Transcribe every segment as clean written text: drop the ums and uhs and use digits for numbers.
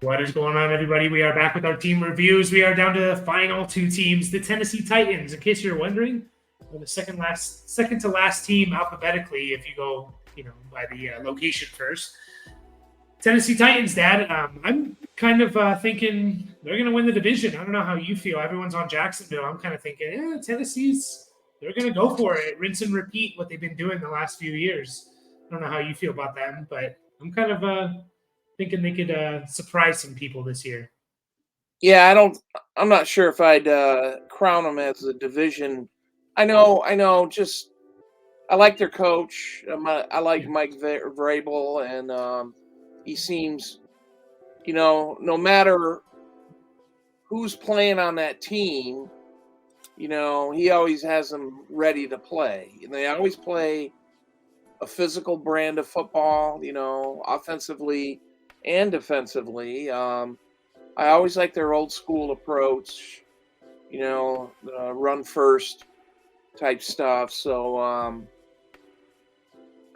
What is going on, everybody? We are back with our team reviews. We are down to the final two teams. The Tennessee Titans, in case you're wondering, are the second to last team alphabetically. If you go, by the location first. Tennessee Titans, Dad. I'm kind of thinking they're going to win the division. I don't know how you feel. Everyone's on Jacksonville. I'm kind of thinking, Tennessee's they're going to go for it, rinse and repeat what they've been doing the last few years. I don't know how you feel about them, but I'm kind of thinking they could surprise some people this year. Yeah, I'm not sure if I'd crown them as a division. I know. Just I like their coach. I like Yeah, Mike Vrabel, and he seems, no matter who's playing on that team, he always has them ready to play. And they always play a physical brand of football, offensively and defensively. I always like their old school approach, run first type stuff. So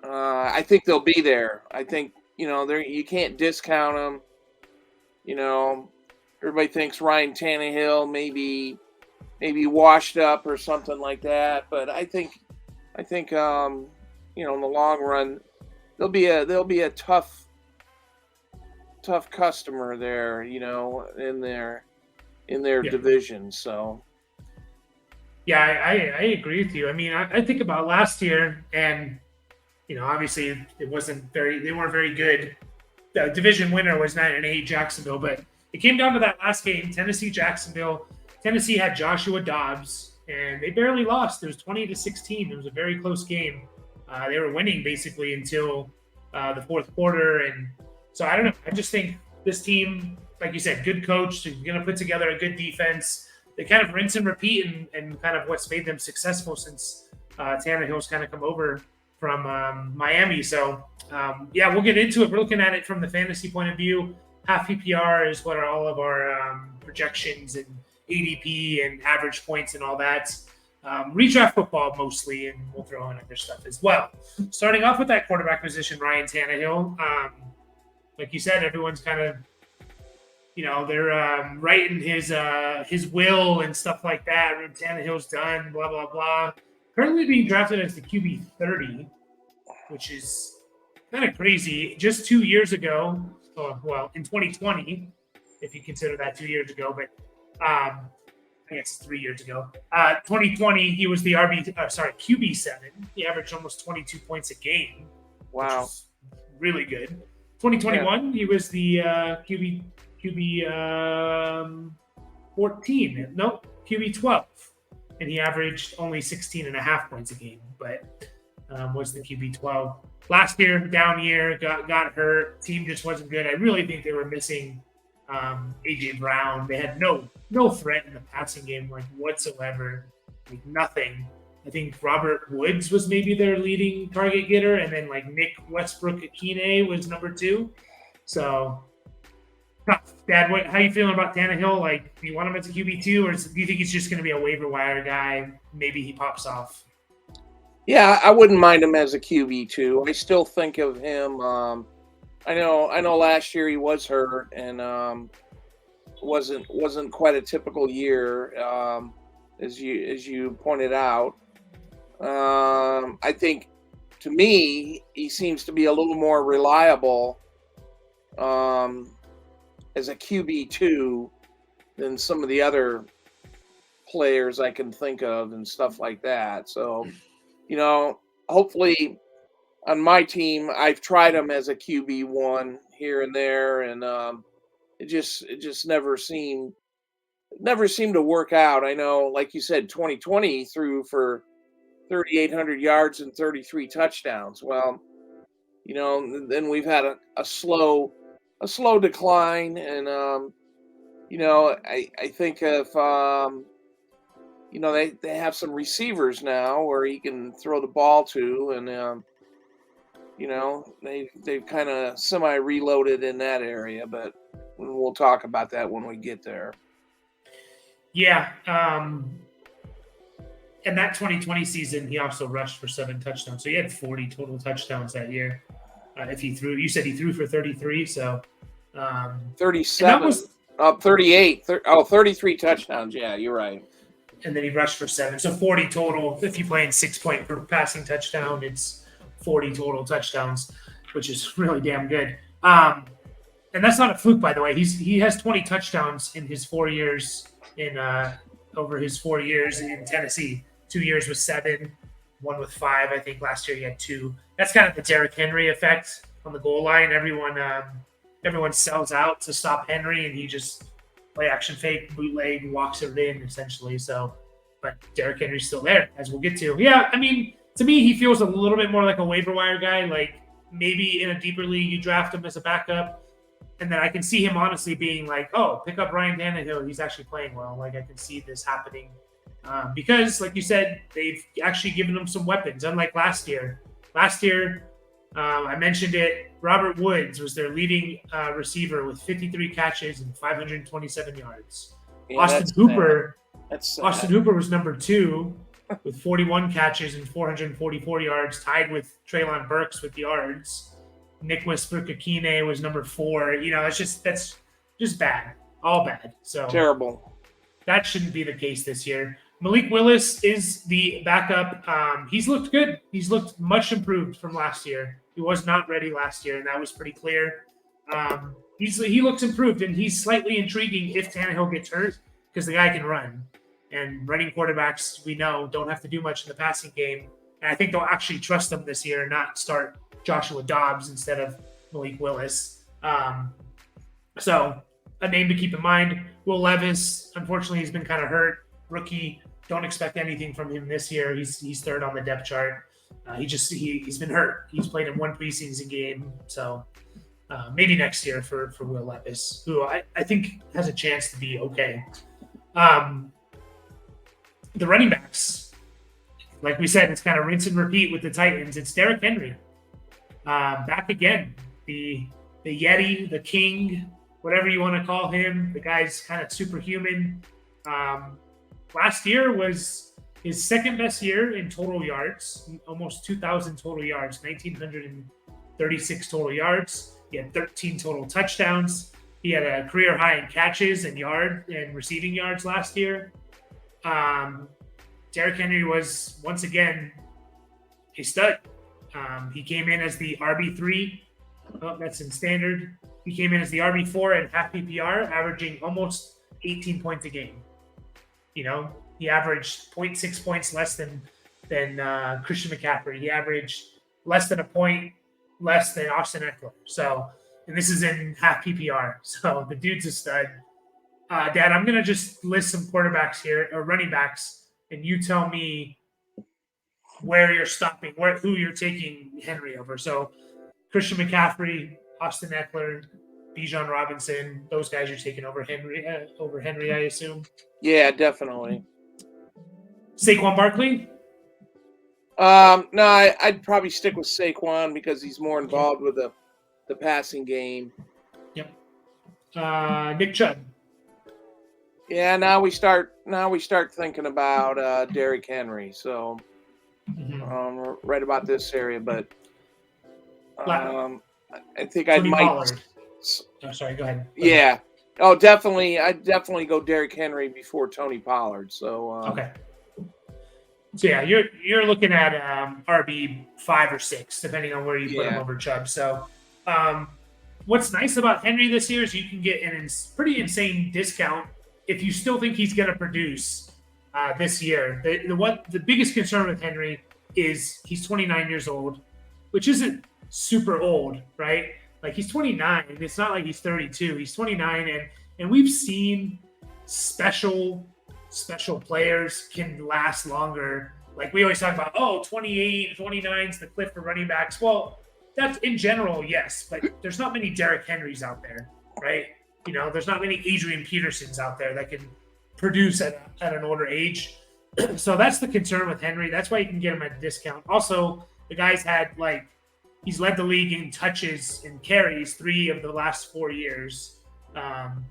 I think they'll be there. I think you can't discount them. You know, everybody thinks Ryan Tannehill maybe washed up or something like that, but I think in the long run they'll be a tough customer there, in their yeah, division. So yeah. I agree with you. I mean, I think about last year, and obviously it wasn't very. They weren't very good. The division winner was 9-8 Jacksonville, but it came down to that last game, Tennessee Jacksonville. Tennessee had Joshua Dobbs, and they barely lost. It was 20-16. It was a very close game. They were winning basically until the fourth quarter, and so I don't know. I just think this team, like you said, good coach, they're going to put together a good defense. They kind of rinse and repeat, and kind of what's made them successful since Tannehill's kind of come over from Miami. So yeah, we'll get into it. We're looking at it from the fantasy point of view. Half PPR is what are all of our projections and ADP and average points and all that. Redraft football mostly, and we'll throw in other stuff as well. Starting off with that quarterback position, Ryan Tannehill. Like you said, everyone's kind of, they're writing his will and stuff like that. Tannehill's done, blah blah blah. Currently being drafted as the QB 30, which is kind of crazy. Just 2 years ago, well, in 2020, if you consider that 2 years ago, but I guess 3 years ago. 2020, he was the QB7. He averaged almost 22 points a game, which wow, is really good. yeah, 2021, he was the QB 14. No, QB 12, and he averaged only 16 and a half points a game, but was the QB 12. Last year, down year, got hurt. Team just wasn't good. I really think they were missing AJ Brown. They had no threat in the passing game, like whatsoever, like nothing. I think Robert Woods was maybe their leading target getter, and then like Nick Westbrook-Akine was number two. So, Dad, how you feeling about Tannehill? Like, do you want him as a QB2, or do you think he's just going to be a waiver wire guy? Maybe he pops off. yeah. I wouldn't mind him as a QB2. I still think of him. I know. Last year he was hurt and wasn't quite a typical year, as you pointed out. I think, to me, he seems to be a little more reliable um, as a QB2 than some of the other players I can think of and stuff like that. So, hopefully on my team, I've tried him as a QB1 here and there, and it just never seemed to work out. I know, like you said, 2020 he threw for 3,800 yards and 33 touchdowns. Well, then we've had a slow decline, and I think if they have some receivers now where he can throw the ball to, and they've kind of semi reloaded in that area, but we'll talk about that when we get there. Yeah. And that 2020 season, he also rushed for 7 touchdowns. So he had 40 total touchdowns that year. If he threw, you said he threw for 33. So And 37. that was 38. 33 touchdowns. Yeah, you're right. and then he rushed for 7. So 40 total. If you play in 6-point per passing touchdown, it's 40 total touchdowns, which is really damn good. And that's not a fluke, by the way. He has 20 touchdowns in his 4 years over his 4 years in Tennessee. 2 years with 7, 1 with 5. I think last year he had 2. That's kind of the Derrick Henry effect on the goal line. Everyone sells out to stop Henry, and he just play action fake, bootleg, walks it in essentially. So, but Derrick Henry's still there, as we'll get to. Yeah, I mean, to me, he feels a little bit more like a waiver wire guy. Like maybe in a deeper league, you draft him as a backup, and then I can see him honestly being like, "Oh, pick up Ryan Tannehill. He's actually playing well." Like I can see this happening because, like you said, they've actually given him some weapons. Unlike last year. Last year, I mentioned it. Robert Woods was their leading receiver with 53 catches and 527 yards. Yeah, Austin Hooper was number 2 with 41 catches and 444 yards, tied with Treylon Burks with yards. Nick Westbrook-Akine was number 4. That's just bad, all bad. So terrible. That shouldn't be the case this year. Malik Willis is the backup. He's looked good. He's looked much improved from last year. He was not ready last year, and that was pretty clear. He looks improved, and he's slightly intriguing if Tannehill gets hurt because the guy can run. And running quarterbacks, we know, don't have to do much in the passing game. And I think they'll actually trust him this year and not start Joshua Dobbs instead of Malik Willis. So a name to keep in mind. Will Levis, unfortunately, he's been kind of hurt. Rookie, don't expect anything from him this year. He's third on the depth chart. He's been hurt. He's played in 1 preseason game, so maybe next year for Will Levis, who I think has a chance to be okay. The running backs, like we said, it's kind of rinse and repeat with the Titans. It's Derrick Henry back again. The Yeti, the King, whatever you want to call him. The guy's kind of superhuman. Last year was his second best year in total yards, almost 2,000 total yards, 1,936 total yards. He had 13 total touchdowns. He had a career high in catches and receiving yards last year. Derrick Henry was once again a stud. He came in as the RB3. Oh, that's in standard. He came in as the RB4 and half PPR, averaging almost 18 points a game. He averaged 0.6 points less than Christian McCaffrey. He averaged less than a point less than Austin Eckler. So, and this is in half PPR. So the dude's a stud. Dad, I'm going to just list some quarterbacks here, or running backs, and you tell me where you're stopping, who you're taking Henry over. So Christian McCaffrey, Austin Eckler, Bijan Robinson, those guys you're taking over Henry, I assume. Yeah, definitely. Saquon Barkley? No, I'd probably stick with Saquon because he's more involved with the passing game. Yep. Nick Chubb. Yeah, now we start thinking about Derrick Henry. So right about this area, but I think I might. Pollard. Oh, sorry, go ahead. Yeah. Oh, definitely. I'd definitely go Derrick Henry before Tony Pollard. So okay. So yeah, you're looking at RB 5 or 6, depending on where you put him over Chubb. So what's nice about Henry this year is you can get an pretty insane discount if you still think he's going to produce this year. The biggest concern with Henry is he's 29 years old, which isn't super old, right? Like he's 29. It's not like he's 32. He's 29, and we've seen special players can last longer. Like we always talk about, 28, 29 is the cliff for running backs. Well, that's in general, yes, but there's not many Derrick Henrys out there, right? There's not many Adrian Petersons out there that can produce at an older age. So that's the concern with Henry. That's why you can get him at a discount. Also, the guy's had he's led the league in touches and carries 3 of the last 4 years.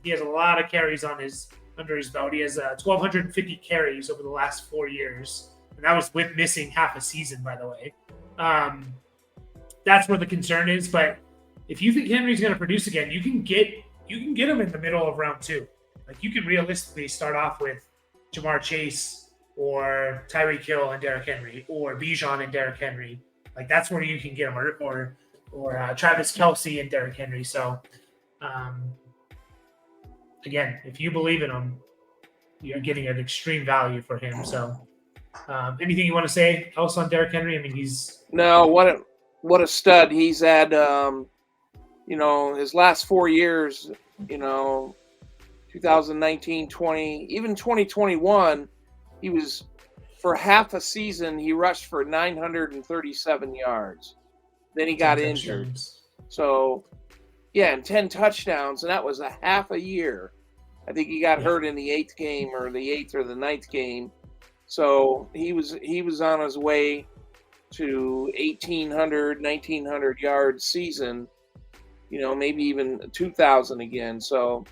He has a lot of carries under his belt. He has 1,250 carries over the last 4 years. And that was with missing half a season, by the way. That's where the concern is. But if you think Henry's going to produce again, you can get him in the middle of round 2. Like you could realistically start off with Jamar Chase or Tyreek Hill and Derrick Henry, or Bijan and Derrick Henry. Like that's where you can get him, or Travis Kelce and Derrick Henry. So again, if you believe in him, you're getting an extreme value for him. So anything you want to say else on Derrick Henry? I mean, he's what a stud. He's had his last 4 years, 2019, 20, even 2021, he was, for half a season, he rushed for 937 yards. Then he got injured. So, yeah, and 10 touchdowns, and that was a half a year. I think he got hurt in the 8th game, or the 8th or the 9th game. So he was on his way to 1,800, 1,900 yard season, maybe even 2,000 again. So,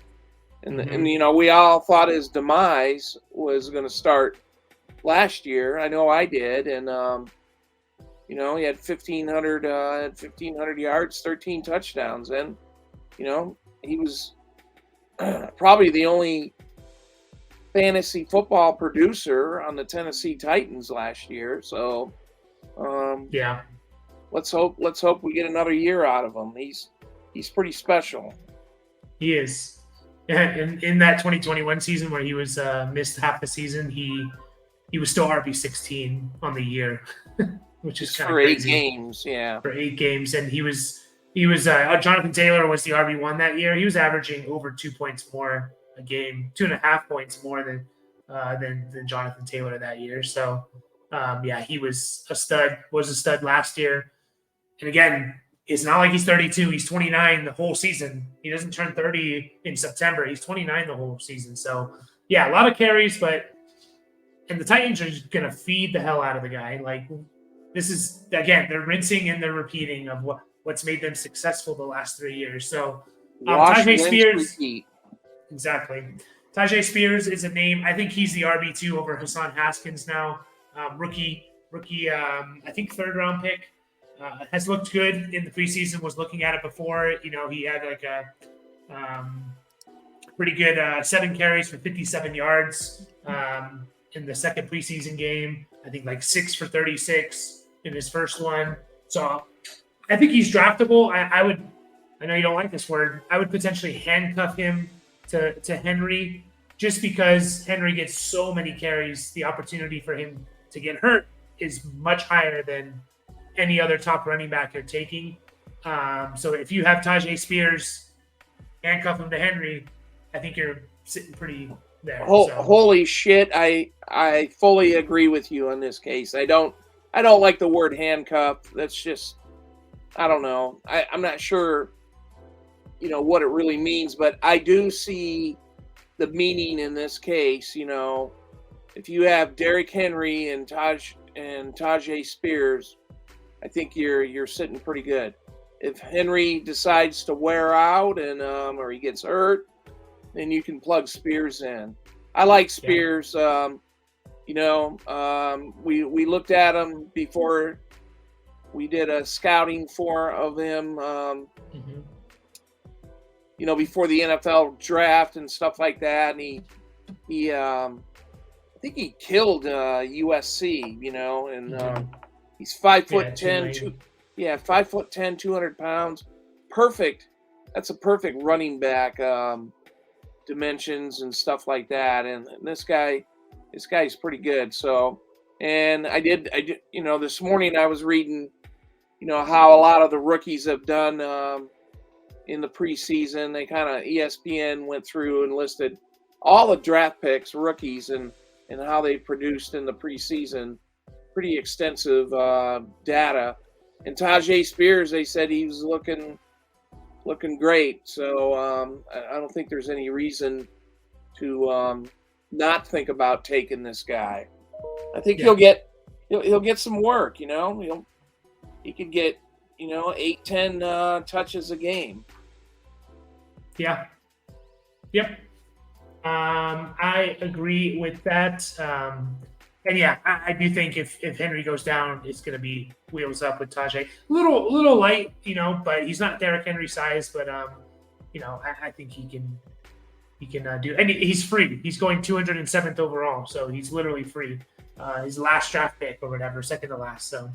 and we all thought his demise was going to start last year. I know I did. And, he had 1,500 yards, 13 touchdowns. And, he was probably the only fantasy football producer on the Tennessee Titans last year. So, let's hope we get another year out of him. He's pretty special. He is. Yeah, in that 2021 season where he was missed half the season, he was still RB16 on the year, which is kind of crazy. For 8 games, yeah. For 8 games, and he was Jonathan Taylor was the RB1 that year. He was averaging over 2 points more a game, 2.5 points more than Jonathan Taylor that year. So, he was a stud. Was a stud last year, and again, it's not like he's 32. He's 29 the whole season. He doesn't turn 30 in September. He's 29 the whole season. So, a lot of carries, and the Titans are just going to feed the hell out of the guy. Like, this is, again, they're rinsing and they're repeating of what's made them successful the last 3 years. So, Tyjae Spears. Exactly. Tyjae Spears is a name. I think he's the RB2 over Hassan Haskins now. Rookie, I think 3rd round pick. Has looked good in the preseason. Was looking at it before. He had like a pretty good 7 carries for 57 yards in the second preseason game. I think like 6 for 36 in his first one. So I think he's draftable. I know you don't like this word. I would potentially handcuff him to Henry just because Henry gets so many carries. The opportunity for him to get hurt is much higher than any other top running back you're taking. So if you have Tyjae Spears, handcuff him to Henry, I think you're sitting pretty there. Holy shit. I fully agree with you on this case. I don't like the word handcuff. That's just, I don't know. I'm not sure, what it really means, but I do see the meaning in this case. If you have Derrick Henry and Tyjae Spears, I think you're sitting pretty good. If Henry decides to wear out and or he gets hurt, then you can plug Spears in. I like Spears. We looked at him before we did a scouting of him. Before the NFL draft and stuff like that, and he I think he killed USC. And. He's 5'10", 5'10", 200 pounds. Perfect. That's a perfect running back dimensions and stuff like that. And this guy's pretty good. So, and I did. This morning I was reading, how a lot of the rookies have done in the preseason. They kind of ESPN went through and listed all the draft picks, rookies, and how they produced in the preseason. Pretty extensive data, and Tyjae Spears, they said he was looking great. So I don't think there's any reason to not think about taking this guy. I think he'll get some work. He could get 8-10 touches a game. Yeah. Yep. I agree with that. And yeah, I do think if Henry goes down, it's going to be wheels up with Tajay. Little light, but he's not Derrick Henry size. But I think he can do. And he's free. He's going 207th overall, so he's literally free. His last draft pick or whatever, second to last. So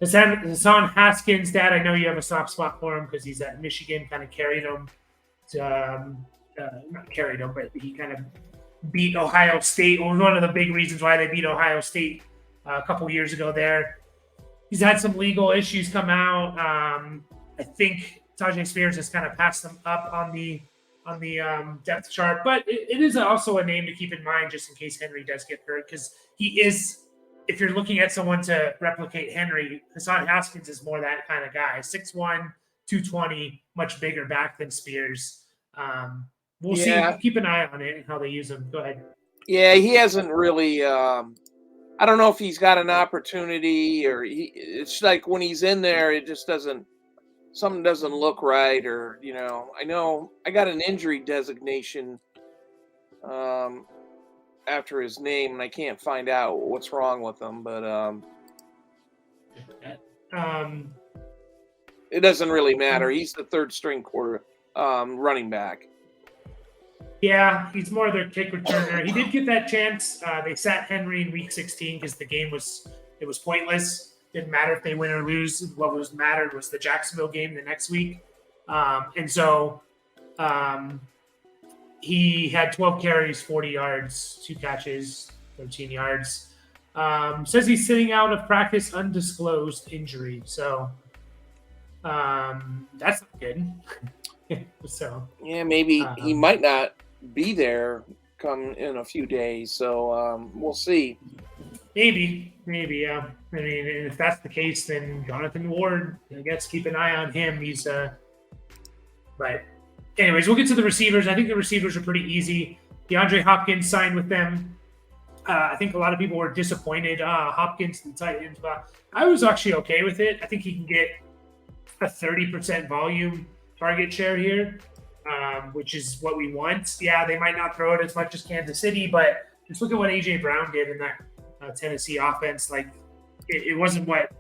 Hassan Haskins, Dad, I know you have a soft spot for him because he's at Michigan, kind of carried him. Not carried him, but he kind of beat Ohio State. Was one of the big reasons why they beat Ohio State a couple years ago there. He's had some legal issues come out. I think Tajay Spears has kind of passed them up on the depth chart, but it is also a name to keep in mind just in case Henry does get hurt, because he is, if you're looking at someone to replicate Henry, Hassan Haskins is more that kind of guy. 6'1", 220, much bigger back than Spears. We'll see. Keep an eye on it and how they use him. Go ahead. Yeah, he hasn't really. I don't know if he's got an opportunity, or it's like when he's in there, it just doesn't. Something doesn't look right, or I know I got an injury designation after his name, and I can't find out what's wrong with him, but it doesn't really matter. He's the third string running back. Yeah, he's more their kick returner. He did get that chance. They sat Henry in week 16 because the game was pointless. Didn't matter if they win or lose. What mattered was the Jacksonville game the next week. And so he had 12 carries, 40 yards, 2 catches, 13 yards. Says he's sitting out of practice, undisclosed injury. So that's not good. So yeah, maybe he might not be there come in a few days. So we'll see. Maybe, yeah. I mean, if that's the case, then Jonathan Ward, I guess, keep an eye on him. He's but anyways, we'll get to the receivers. I think the receivers are pretty easy. DeAndre Hopkins signed with them. I think a lot of people were disappointed. Hopkins, the tight end spot. I was actually okay with it. I think he can get a 30% volume target share here, which is what we want. Yeah, they might not throw it as much as Kansas City, but just look at what A.J. Brown did in that Tennessee offense. Like, it wasn't what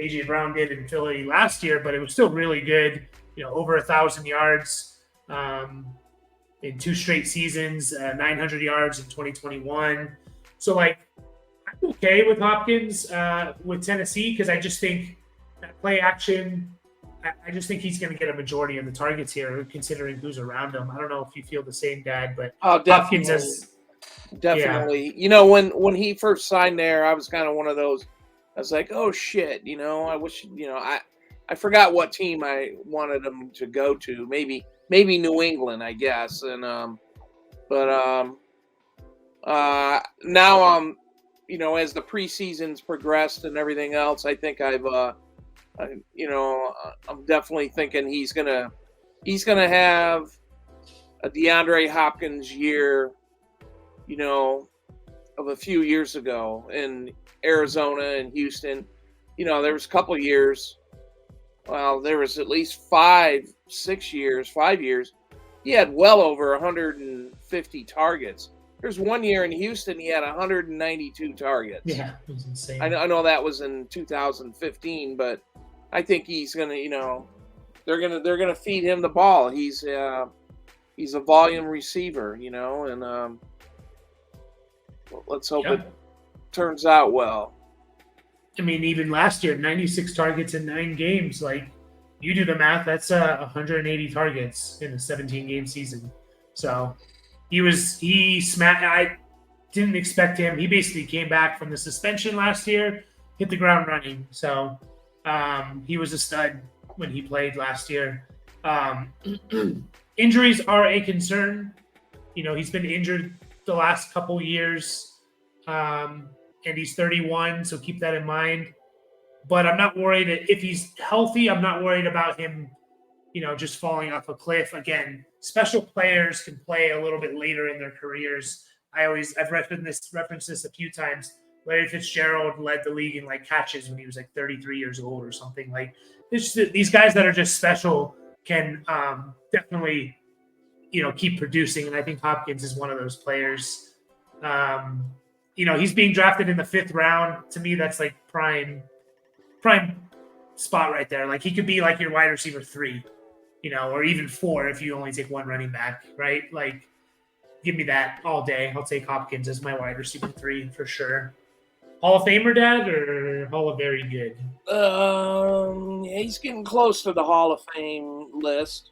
A.J. Brown did in Philly last year, but it was still really good. Over 1,000 yards in 2 straight seasons, 900 yards in 2021. So, I'm okay with Hopkins with Tennessee because I just think that play action, I just think he's going to get a majority of the targets here, considering who's around him. I don't know if you feel the same, Dad, but Hopkins is definitely. Yeah. When he first signed there, I was kind of one of those. I was like, oh shit, I wish, I forgot what team I wanted him to go to. Maybe New England, I guess. And now as the preseason's progressed and everything else, I think I'm definitely thinking he's gonna have a DeAndre Hopkins year, of a few years ago in Arizona and Houston. There was a couple of years. Well, there was at least 5 years. He had well over 150 targets. There's one year in Houston he had 192 targets. Yeah, it was insane. I know that was in 2015, but I think he's gonna, they're gonna feed him the ball. He's a volume receiver, and let's hope it turns out well. I mean, even last year, 96 targets in 9 games. You do the math, that's 180 targets in a 17-game season. So he smacked. I didn't expect him. He basically came back from the suspension last year, hit the ground running. So he was a stud when he played last year. Injuries are a concern. He's been injured the last couple years. And he's 31, so keep that in mind. But I'm not worried if he's healthy. I'm not worried about him, just falling off a cliff. Again, special players can play a little bit later in their careers. I've referenced this a few times. Larry Fitzgerald led the league in catches when he was 33 years old or something. These guys that are just special can definitely, keep producing. And I think Hopkins is one of those players. he's being drafted in the 5th round. To me, that's like prime spot right there. Like he could be like your wide receiver 3, or even 4 if you only take one running back, right? Like, give me that all day. I'll take Hopkins as my wide receiver 3 for sure. Hall of Famer, Dad, or Hall of Very Good? Yeah, he's getting close to the Hall of Fame list.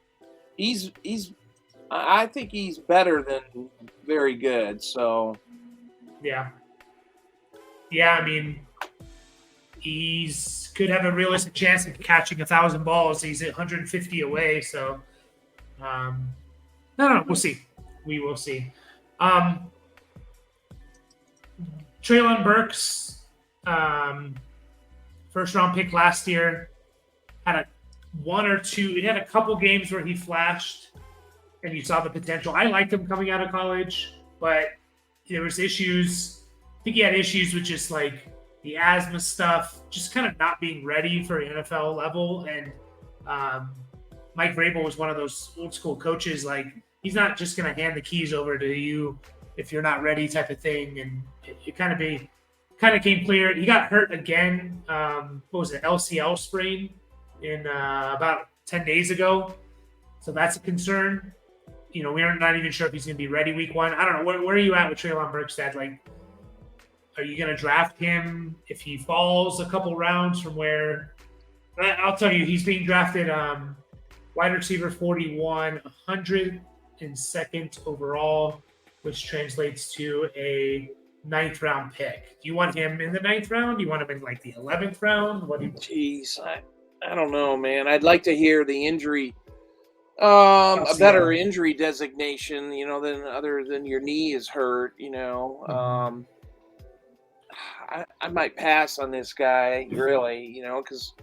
I think he's better than very good. So Yeah. I mean, he's could have a realistic chance of catching 1,000 balls. He's at 150 away, so no, we'll see. We will see. Treylon Burks, first round pick last year, had he had a couple games where he flashed and you saw the potential. I liked him coming out of college, but there was issues. I think he had issues with just like the asthma stuff, just kind of not being ready for NFL level. And Mike Vrabel was one of those old school coaches. Like, he's not just going to hand the keys over to you if you're not ready, type of thing. And it kind of came clear. He got hurt again. What was it? LCL sprain in about 10 days ago. So that's a concern. We're not even sure if he's going to be ready week 1. I don't know. Where are you at with Treylon Burks, Dad? Like, are you going to draft him if he falls a couple rounds from where? I'll tell you, he's being drafted wide receiver 41, 102nd overall, which translates to a 9th round pick. Do you want him in the 9th round? Do you want him in like the 11th round? What do you? Jeez, I don't know, man. I'd like to hear the injury, a better injury designation, than other than your knee is hurt. I might pass on this guy, really, because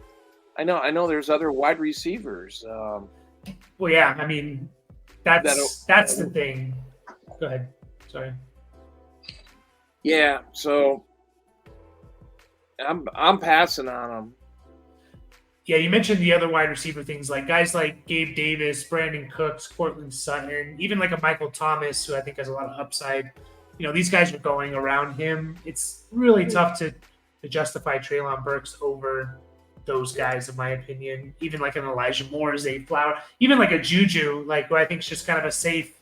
I know there's other wide receivers. Well, yeah, I mean, that's the thing. Go ahead. Sorry. Yeah, so I'm passing on him. Yeah, you mentioned the other wide receiver things, like guys like Gabe Davis, Brandon Cooks, Cortland Sutton, even like a Michael Thomas, who I think has a lot of upside. These guys are going around him. It's really tough to justify Treylon Burks over those guys, in my opinion. Even like an Elijah Moore, Zay Flower, even like a Juju, like who I think is just kind of a safe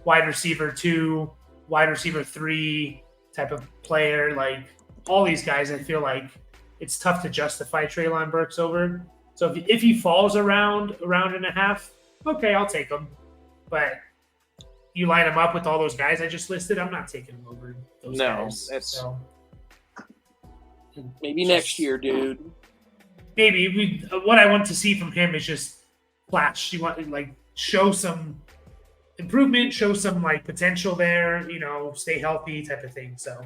wide receiver 2, wide receiver 3 type of player. Like all these guys, I feel like it's tough to justify Treylon Burks over. So if he falls around a round and a half, okay, I'll take him. But you line him up with all those guys I just listed, I'm not taking him over those guys. Maybe next year, dude. Maybe. What I want to see from him is just flash. You want like show some improvement, show some like potential there, stay healthy type of thing. So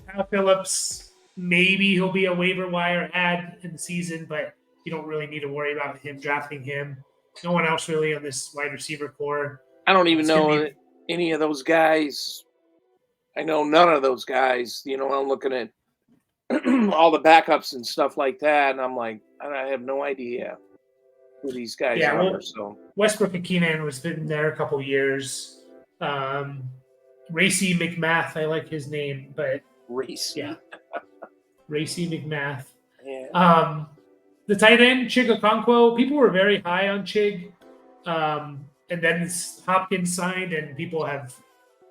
Kyle Phillips, maybe he'll be a waiver wire ad in the season, but you don't really need to worry about him drafting him. No one else really on this wide receiver core. I don't even know any of those guys. I know none of those guys. I'm looking at all the backups and stuff like that, and I'm like, I have no idea who these guys are. So Westbrook Akinen has been there a couple years. Racy McMath, I like his name, but Racy, yeah, Racy McMath. Yeah. The tight end Chig Okonkwo, people were very high on Chig, and then Hopkins signed, and people have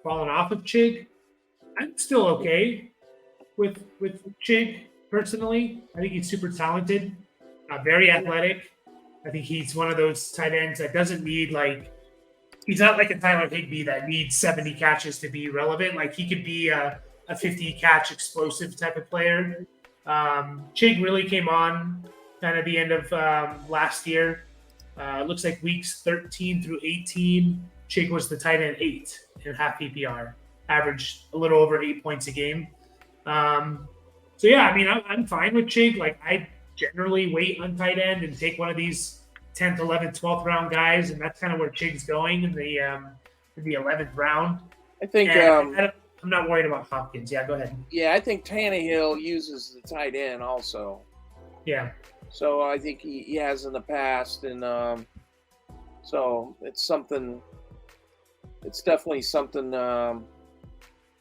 fallen off of Chig. I'm still okay with Chig personally. I think he's super talented, very athletic. I think he's one of those tight ends that doesn't need he's not like a Tyler Higbee that needs 70 catches to be relevant. Like he could be a 50 catch explosive type of player. Chig really came on kind of the end of last year. It looks like weeks 13 through 18, Chig was the tight end 8 in half PPR, averaged a little over 8 points a game. So yeah, I mean, I'm fine with Chig. Like I generally wait on tight end and take one of these 10th, 11th, 12th round guys, and that's kind of where Chig's going in the 11th round. I think I'm not worried about Hopkins. Yeah, go ahead. Yeah, I think Tannehill uses the tight end also. Yeah. So I think he has in the past, and so it's something. It's definitely something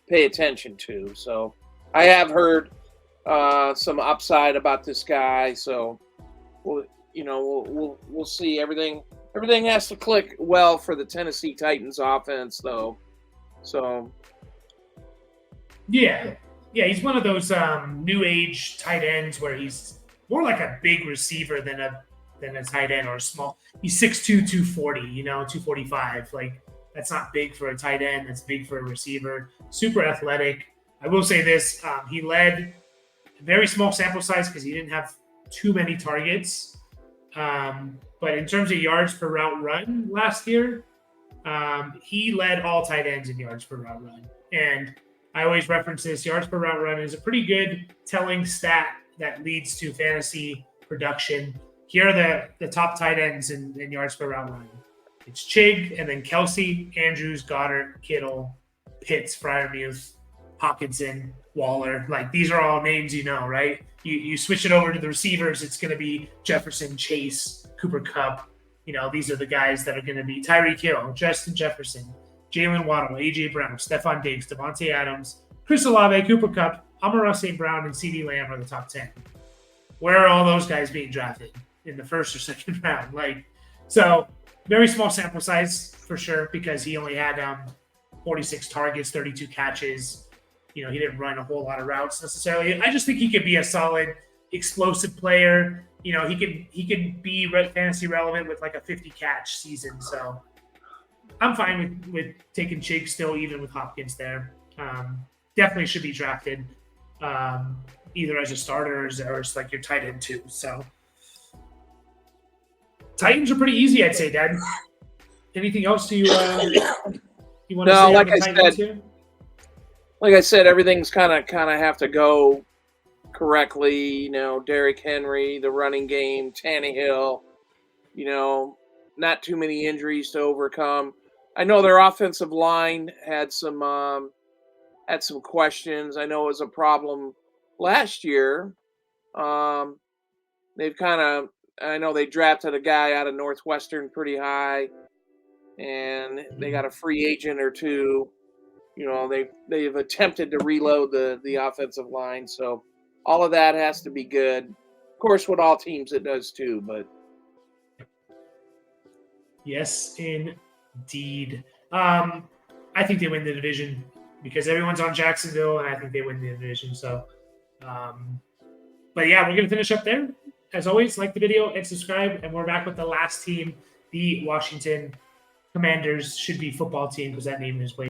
pay attention to. So I have heard some upside about this guy. So we'll see. Everything has to click well for the Tennessee Titans offense, though. So Yeah, he's one of those new age tight ends where he's more like a big receiver than a tight end or a small. He's 6'2", 240, 245. Like that's not big for a tight end. That's big for a receiver. Super athletic. I will say this: he led a very small sample size because he didn't have too many targets. But in terms of yards per route run last year, he led all tight ends in yards per route run. And I always reference this: yards per route run is a pretty good telling stat that leads to fantasy production. Here are the top tight ends in yards per route run. It's Chig, and then Kelsey, Andrews, Goddard, Kittle, Pitts, Freiermuth, Hawkinson, Waller. Like these are all names right? You switch it over to the receivers, it's going to be Jefferson, Chase, Cooper Kupp. These are the guys that are going to be Tyreek Hill, Justin Jefferson, Jalen Waddle, A.J. Brown, Stephon Diggs, Devontae Adams, Chris Olave, Cooper Kupp, Amon-Ra St. Brown, and CeeDee Lamb are the top 10. Where are all those guys being drafted in the first or second round? So very small sample size for sure because he only had 46 targets, 32 catches. He didn't run a whole lot of routes necessarily. I just think he could be a solid, explosive player. He could be fantasy relevant with like a 50 catch season. So I'm fine with taking Chig still, even with Hopkins there. Definitely should be drafted either as a starter or as like your tight end too. So Titans are pretty easy, I'd say, Dad. Anything else you want to say? Like I said, like I said, everything's kind of have to go correctly. Derrick Henry, the running game, Tannehill. Not too many injuries to overcome. I know their offensive line had some questions. I know it was a problem last year. I know they drafted a guy out of Northwestern pretty high, and they got a free agent or two. They've attempted to reload the offensive line, so all of that has to be good. Of course, with all teams it does too, but yes, indeed. I think they win the division because everyone's on Jacksonville, and I think they win the division. So, but yeah, we're gonna finish up there. As always, like the video and subscribe, and we're back with the last team, the Washington Commanders. Should be football team because that name is way